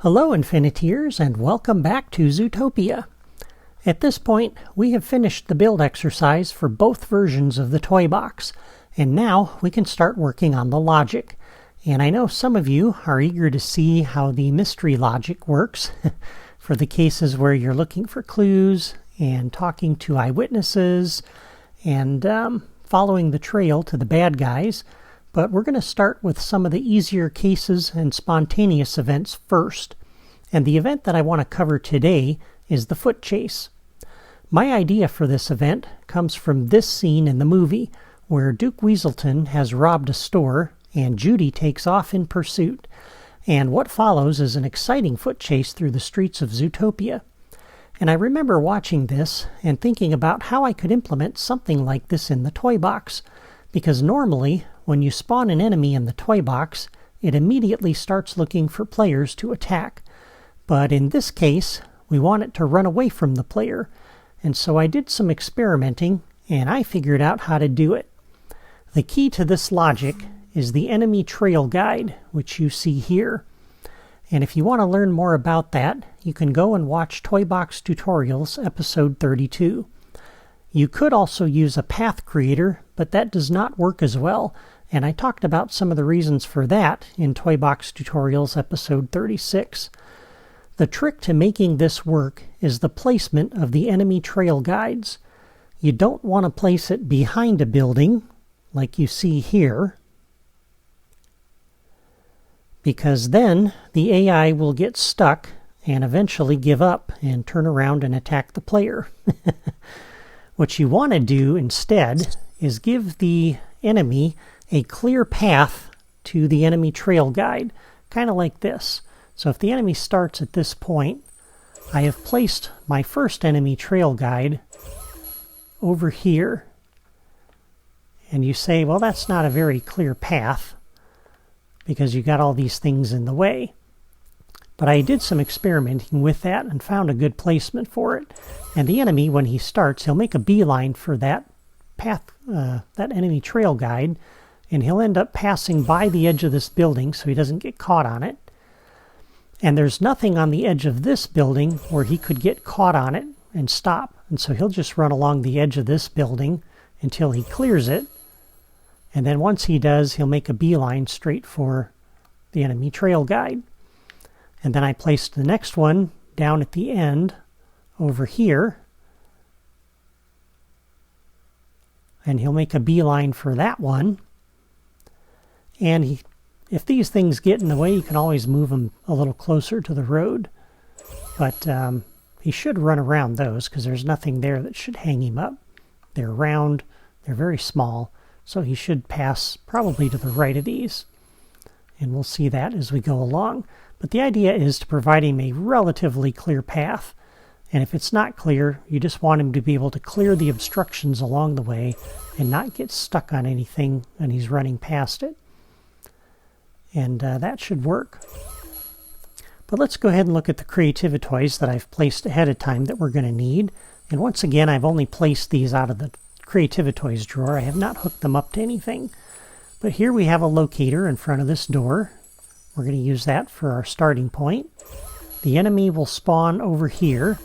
Hello Infiniteers, and welcome back to Zootopia. At this point, we have finished the build exercise for both versions of the toy box, and now we can start working on the logic. And I know some of you are eager to see how the mystery logic works for the cases where you're looking for clues and talking to eyewitnesses and following the trail to the bad guys. But we're going to start with some of the easier cases and spontaneous events first. And the event that I want to cover today is the foot chase. My idea for this event comes from this scene in the movie, where Duke Weaselton has robbed a store and Judy takes off in pursuit. And what follows is an exciting foot chase through the streets of Zootopia. And I remember watching this and thinking about how I could implement something like this in the toy box, because normally, when you spawn an enemy in the toy box, it immediately starts looking for players to attack. But in this case, we want it to run away from the player. And so I did some experimenting, and I figured out how to do it. The key to this logic is the enemy trail guide, which you see here. And if you want to learn more about that, you can go and watch Toy Box Tutorials episode 32. You could also use a path creator, but that does not work as well, and I talked about some of the reasons for that in Toy Box Tutorials episode 36. The trick to making this work is the placement of the enemy trail guides. You don't want to place it behind a building, like you see here, because then the AI will get stuck and eventually give up and turn around and attack the player. What you want to do instead is give the enemy a clear path to the enemy trail guide, kind of like this. So if the enemy starts at this point, I have placed my first enemy trail guide over here. And you say, well, that's not a very clear path because you got all these things in the way. But I did some experimenting with that and found a good placement for it. And the enemy, when he starts, he'll make a beeline for that path, that enemy trail guide, and he'll end up passing by the edge of this building so he doesn't get caught on it. And there's nothing on the edge of this building where he could get caught on it and stop. And so he'll just run along the edge of this building until he clears it. And then once he does, he'll make a beeline straight for the enemy trail guide. And then I placed the next one down at the end over here. And he'll make a beeline for that one. And if these things get in the way, you can always move them a little closer to the road. But he should run around those because there's nothing there that should hang him up. They're round, they're very small, so he should pass probably to the right of these. And we'll see that as we go along. But the idea is to provide him a relatively clear path. And if it's not clear, you just want him to be able to clear the obstructions along the way and not get stuck on anything when he's running past it. And that should work. But let's go ahead and look at the Creativitoys that I've placed ahead of time that we're going to need. And once again, I've only placed these out of the Creativitoys drawer. I have not hooked them up to anything. But here we have a locator in front of this door. We're going to use that for our starting point. The enemy will spawn over here,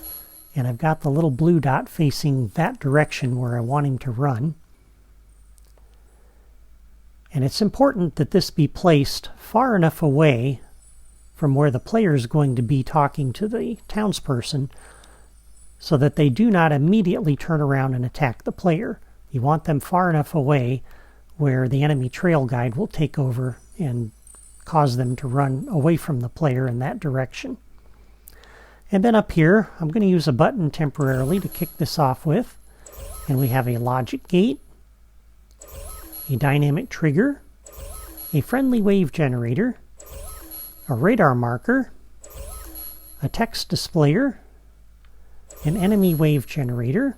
and I've got the little blue dot facing that direction where I want him to run. And it's important that this be placed far enough away from where the player is going to be talking to the townsperson so that they do not immediately turn around and attack the player. You want them far enough away where the enemy trail guide will take over and cause them to run away from the player in that direction. And then up here, I'm going to use a button temporarily to kick this off with. And we have a logic gate, a dynamic trigger, a friendly wave generator, a radar marker, a text displayer, an enemy wave generator,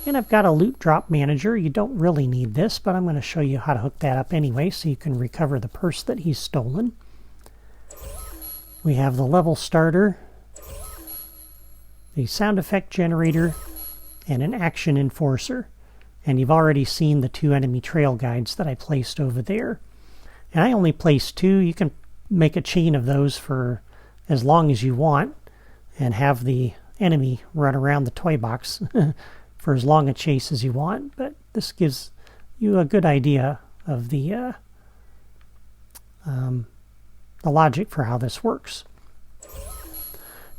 and I've got a loot drop manager. You don't really need this, but I'm going to show you how to hook that up anyway so you can recover the purse that he's stolen. We have the level starter, the sound effect generator, and an action enforcer. And you've already seen the two enemy trail guides that I placed over there. And I only placed two. You can make a chain of those for as long as you want and have the enemy run around the toy box for as long a chase as you want, but this gives you a good idea of the logic for how this works.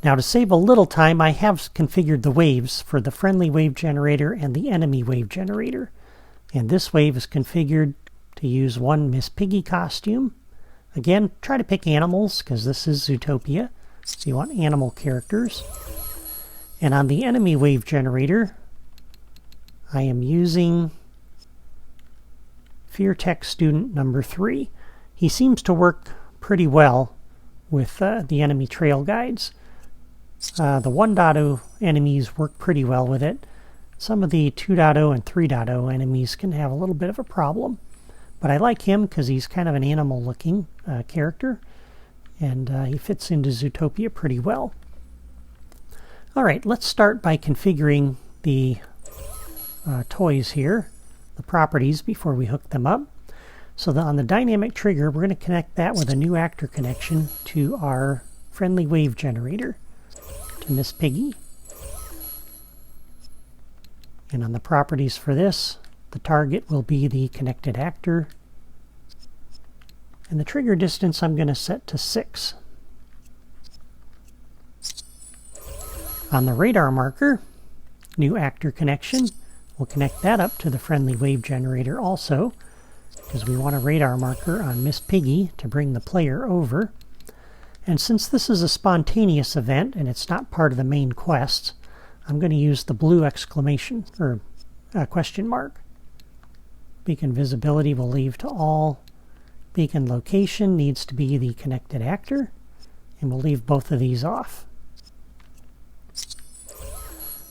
Now, to save a little time, I have configured the waves for the friendly wave generator and the enemy wave generator. And this wave is configured to use one Miss Piggy costume. Again, try to pick animals, because this is Zootopia, so you want animal characters. And on the enemy wave generator, I am using FearTech student number 3. He seems to work pretty well with the enemy trail guides. The 1.0 enemies work pretty well with it. Some of the 2.0 and 3.0 enemies can have a little bit of a problem. But I like him because he's kind of an animal-looking character, and he fits into Zootopia pretty well. All right, let's start by configuring the toys here, the properties, before we hook them up. So on the dynamic trigger, we're going to connect that with a new actor connection to our friendly wave generator, to Miss Piggy. And on the properties for this, the target will be the connected actor. And the trigger distance I'm going to set to 6. On the radar marker, new actor connection, we'll connect that up to the friendly wave generator also, because we want a radar marker on Miss Piggy to bring the player over. And since this is a spontaneous event and it's not part of the main quest, I'm going to use the blue exclamation or question mark. Beacon visibility will leave to all. Beacon location needs to be the connected actor, and we'll leave both of these off.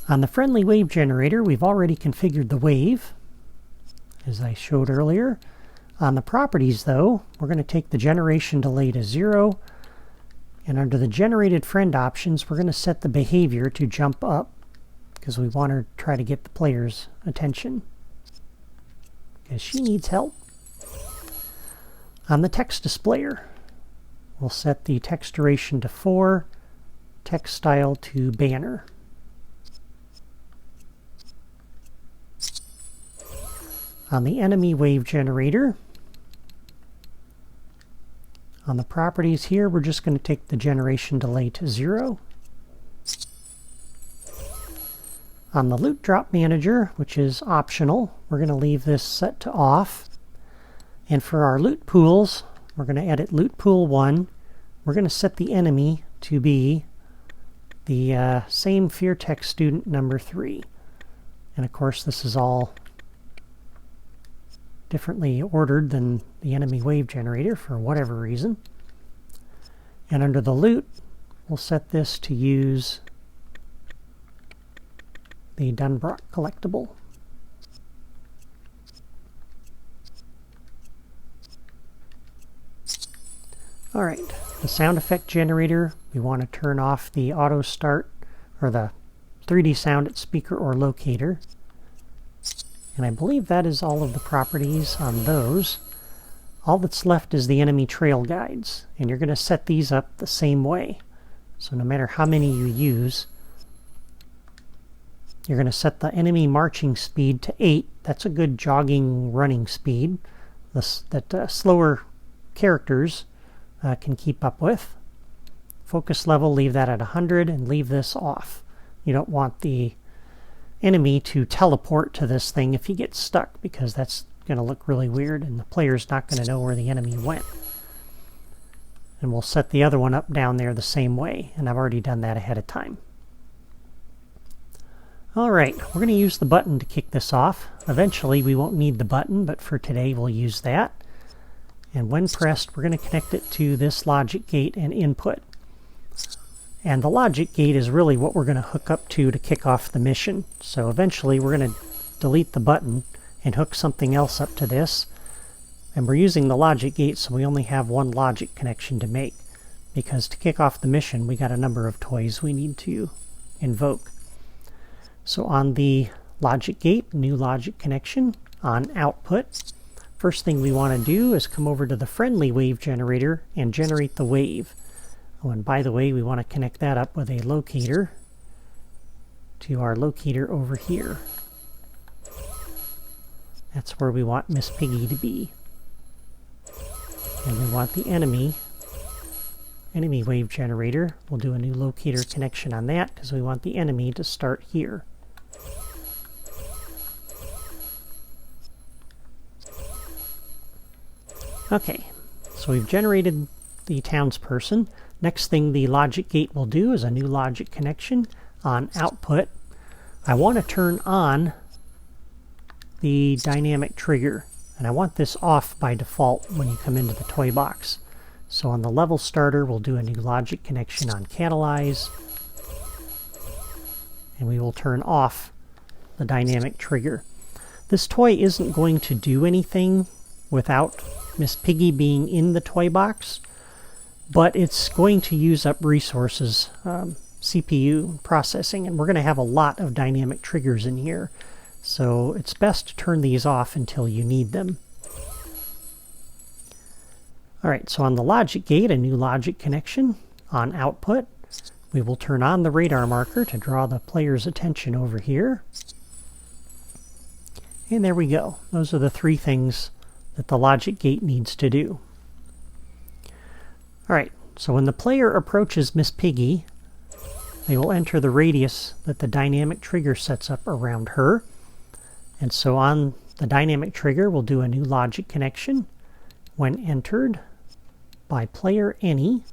On the friendly wave generator, we've already configured the wave, as I showed earlier. On the properties, though, we're going to take the generation delay to 0, and under the generated friend options, we're going to set the behavior to jump up, because we want to try to get the player's attention, because she needs help. On the text displayer, we'll set the text duration to 4, text style to banner. On the enemy wave generator, on the properties here, we're just going to take the generation delay to 0. On the loot drop manager, which is optional, we're going to leave this set to off. And for our loot pools, we're going to edit loot pool 1. We're going to set the enemy to be the same FearTech student number 3. And of course, this is all differently ordered than the enemy wave generator for whatever reason. And under the loot, we'll set this to use the Dunbrock collectible. All right, the sound effect generator, we want to turn off the auto start or the 3D sound at speaker or locator. And I believe that is all of the properties on those. All that's left is the enemy trail guides, and you're going to set these up the same way. So no matter how many you use, you're going to set the enemy marching speed to 8. That's a good jogging, running speed that slower characters can keep up with. Focus level, leave that at 100 and leave this off. You don't want the enemy to teleport to this thing if he gets stuck, because that's going to look really weird and the player's not going to know where the enemy went. And we'll set the other one up down there the same way, and I've already done that ahead of time. Alright, we're going to use the button to kick this off. Eventually we won't need the button, but for today we'll use that. And when pressed, we're going to connect it to this logic gate and input. And the logic gate is really what we're going to hook up to kick off the mission. So eventually we're going to delete the button and hook something else up to this. And we're using the logic gate, so we only have one logic connection to make. Because to kick off the mission, we got a number of toys we need to invoke. So on the logic gate, new logic connection, on output, first thing we want to do is come over to the friendly wave generator and generate the wave. Oh, and by the way, we want to connect that up with a locator to our locator over here. That's where we want Miss Piggy to be. And we want the enemy wave generator. We'll do a new locator connection on that because we want the enemy to start here. Okay, so we've generated the townsperson. Next thing the logic gate will do is a new logic connection on output. I want to turn on the dynamic trigger, and I want this off by default when you come into the toy box. So on the level starter, we'll do a new logic connection on catalyze, and we will turn off the dynamic trigger. This toy isn't going to do anything without Miss Piggy being in the toy box, but it's going to use up resources, CPU processing, and we're going to have a lot of dynamic triggers in here. So it's best to turn these off until you need them. Alright, so on the logic gate, a new logic connection on output. We will turn on the radar marker to draw the player's attention over here. And there we go. Those are the three things that the logic gate needs to do. Alright, so when the player approaches Miss Piggy, they will enter the radius that the dynamic trigger sets up around her. And so on the dynamic trigger, we'll do a new logic connection. When entered by player any,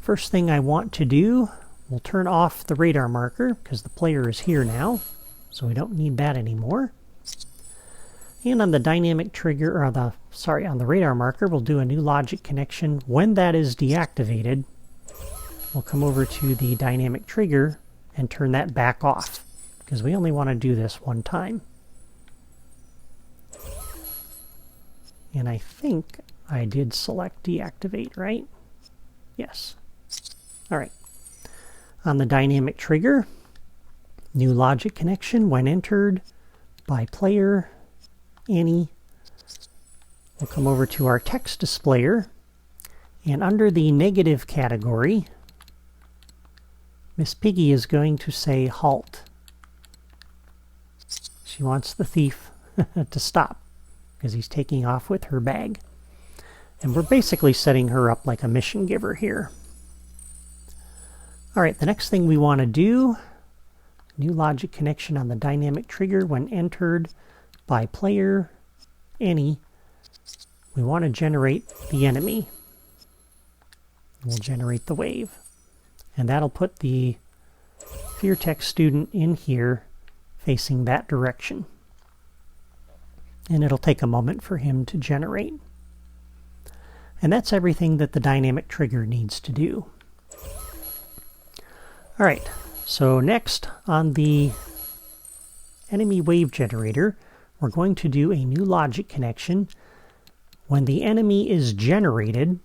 first thing I want to do, we'll turn off the radar marker because the player is here now, so we don't need that anymore. And on the dynamic trigger, or on the radar marker, we'll do a new logic connection. When that is deactivated, we'll come over to the dynamic trigger and turn that back off, because we only want to do this one time. And I think I did select deactivate, right? Yes. Alright. On the dynamic trigger, new logic connection when entered by player any. We'll come over to our text displayer, and under the negative category, Miss Piggy is going to say halt. She wants the thief to stop because he's taking off with her bag. And we're basically setting her up like a mission giver here. Alright, the next thing we want to do, new logic connection on the dynamic trigger when entered by player any. We want to generate the enemy. We'll generate the wave. And that'll put the FearTech student in here facing that direction. And it'll take a moment for him to generate. And that's everything that the dynamic trigger needs to do. Alright, so next on the enemy wave generator, we're going to do a new logic connection. When the enemy is generated,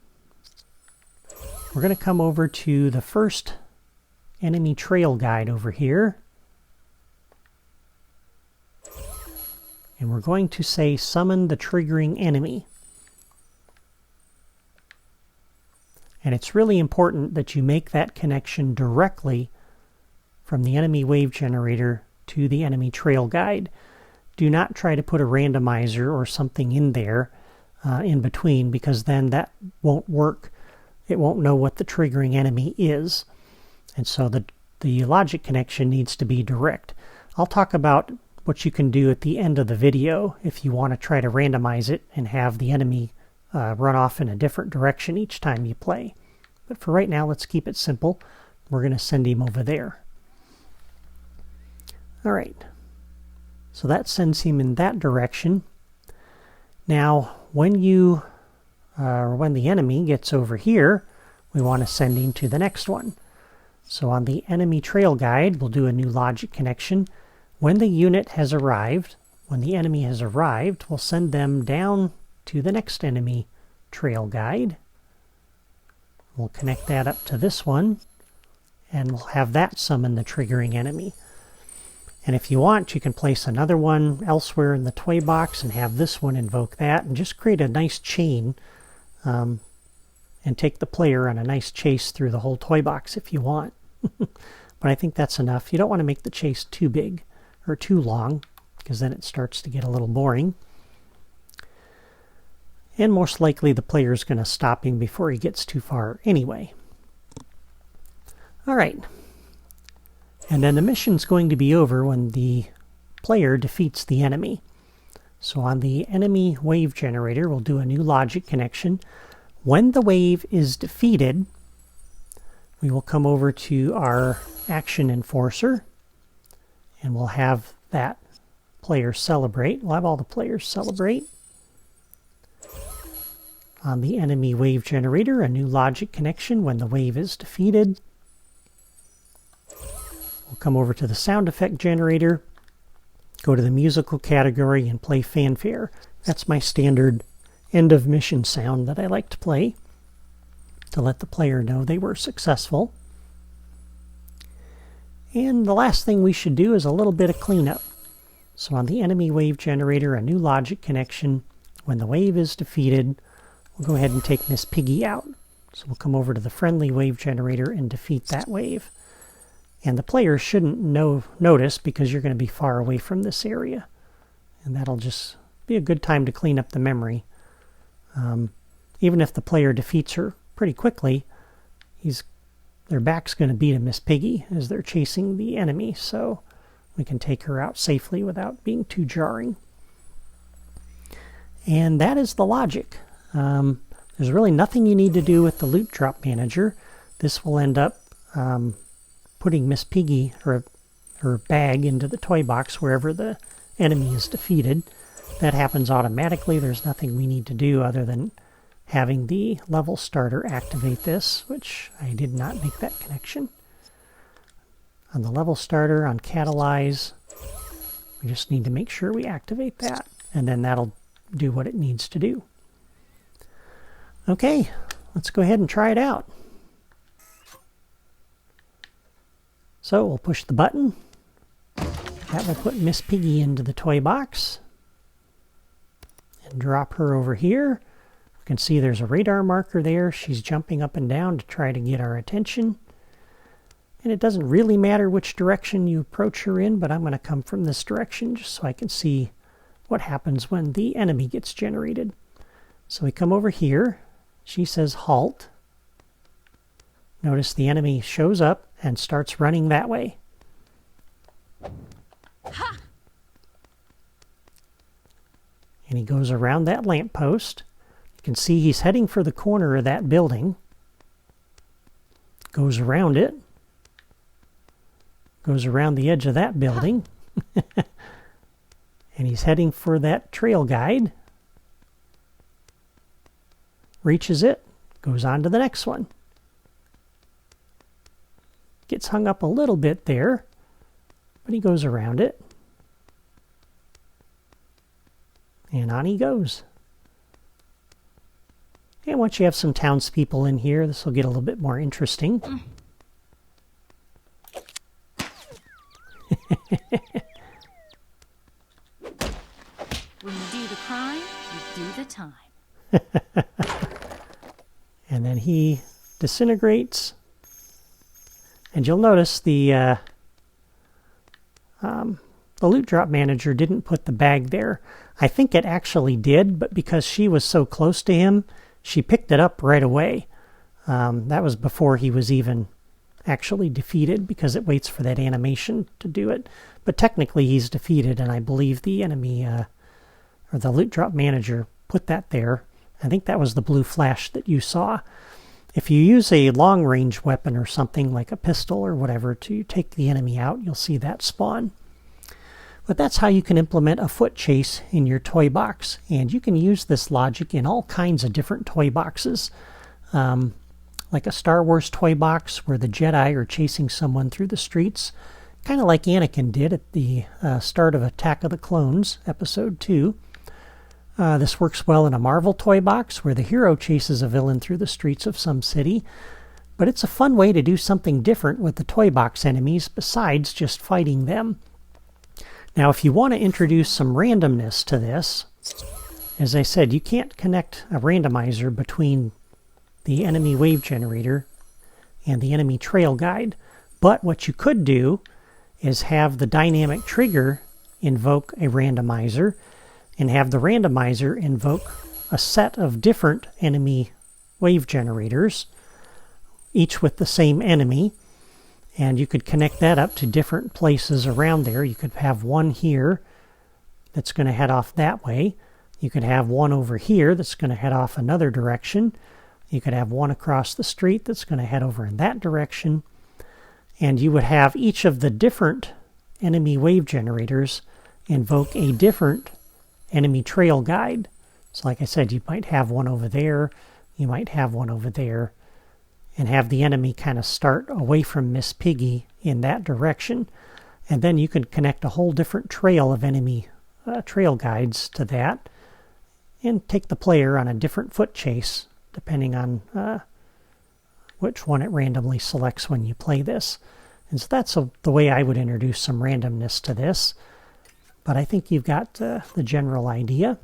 we're going to come over to the first enemy trail guide over here. And we're going to say summon the triggering enemy. And it's really important that you make that connection directly from the enemy wave generator to the enemy trail guide. Do not try to put a randomizer or something in there in between, because then that won't work. It won't know what the triggering enemy is. And so the logic connection needs to be direct. I'll talk about what you can do at the end of the video if you want to try to randomize it and have the enemy run off in a different direction each time you play. But for right now, let's keep it simple. We're going to send him over there. Alright, so that sends him in that direction. Now, when the enemy gets over here, we want to send him to the next one. So on the enemy trail guide, we'll do a new logic connection. When the unit has arrived, when the enemy has arrived, we'll send them down to the next enemy trail guide. We'll connect that up to this one, and we'll have that summon the triggering enemy. And if you want, you can place another one elsewhere in the toy box and have this one invoke that, and just create a nice chain. And and take the player on a nice chase through the whole toy box if you want. But I think that's enough. You don't want to make the chase too big or too long, because then it starts to get a little boring. And most likely the player's going to stop him before he gets too far anyway. All right. And then the mission's going to be over when the player defeats the enemy. So on the enemy wave generator, we'll do a new logic connection. When the wave is defeated, we will come over to our action enforcer, and we'll have that player celebrate. We'll have all the players celebrate. On the enemy wave generator, a new logic connection when the wave is defeated. We'll come over to the sound effect generator, go to the musical category, and play fanfare. That's my standard end of mission sound that I like to play to let the player know they were successful. And the last thing we should do is a little bit of cleanup. So on the enemy wave generator, a new logic connection. When the wave is defeated, we'll go ahead and take Miss Piggy out. So we'll come over to the friendly wave generator and defeat that wave. And the player shouldn't notice because you're going to be far away from this area. And that'll just be a good time to clean up the memory. Even if the player defeats her pretty quickly, their back's going to be to Miss Piggy as they're chasing the enemy, so we can take her out safely without being too jarring. And that is the logic. There's really nothing you need to do with the loot drop manager. This will end up putting Miss Piggy, her bag, into the toy box wherever the enemy is defeated. That happens automatically. There's nothing we need to do other than having the level starter activate this, which I did not make that connection. On the level starter, on catalyze, we just need to make sure we activate that, and then that'll do what it needs to do. Okay, let's go ahead and try it out. So we'll push the button. That will put Miss Piggy into the toy box. And drop her over here. You can see there's a radar marker there. She's jumping up and down to try to get our attention. And it doesn't really matter which direction you approach her in, but I'm going to come from this direction just so I can see what happens when the enemy gets generated. So we come over here. She says halt. Notice the enemy shows up and starts running that way. Ha! And he goes around that lamppost. You can see he's heading for the corner of that building. Goes around it. Goes around the edge of that building. And he's heading for that trail guide. Reaches it. Goes on to the next one. Gets hung up a little bit there, but he goes around it. And on he goes. And once you have some townspeople in here, this will get a little bit more interesting. When you do the crime, you do the time. And then he disintegrates. And you'll notice the loot drop manager didn't put the bag there. I think it actually did, but because she was so close to him, she picked it up right away. That was before he was even actually defeated, because it waits for that animation to do it. But technically he's defeated, and I believe the enemy, or the loot drop manager, put that there. I think that was the blue flash that you saw. If you use a long-range weapon or something like a pistol or whatever to take the enemy out, you'll see that spawn. But that's how you can implement a foot chase in your toy box. And you can use this logic in all kinds of different toy boxes. Like a Star Wars toy box where the Jedi are chasing someone through the streets. Kind of like Anakin did at the start of Attack of the Clones, Episode 2. This works well in a Marvel toy box where the hero chases a villain through the streets of some city. But it's a fun way to do something different with the toy box enemies besides just fighting them. Now, if you want to introduce some randomness to this, as I said, you can't connect a randomizer between the enemy wave generator and the enemy trail guide. But what you could do is have the dynamic trigger invoke a randomizer and have the randomizer invoke a set of different enemy wave generators, each with the same enemy. And you could connect that up to different places around there. You could have one here that's going to head off that way. You could have one over here that's going to head off another direction. You could have one across the street that's going to head over in that direction. And you would have each of the different enemy wave generators invoke a different enemy trail guide. So like I said, you might have one over there, you might have one over there, and have the enemy kind of start away from Miss Piggy in that direction. And then you could connect a whole different trail of enemy trail guides to that and take the player on a different foot chase depending on which one it randomly selects when you play this. And so that's the way I would introduce some randomness to this. But I think you've got the general idea.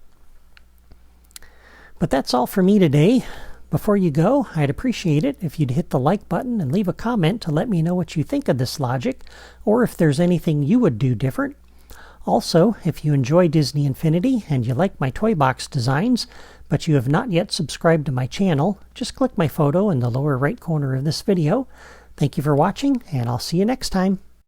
But that's all for me today. Before you go, I'd appreciate it if you'd hit the like button and leave a comment to let me know what you think of this logic, or if there's anything you would do different. Also, if you enjoy Disney Infinity and you like my toy box designs, but you have not yet subscribed to my channel, just click my photo in the lower right corner of this video. Thank you for watching, and I'll see you next time.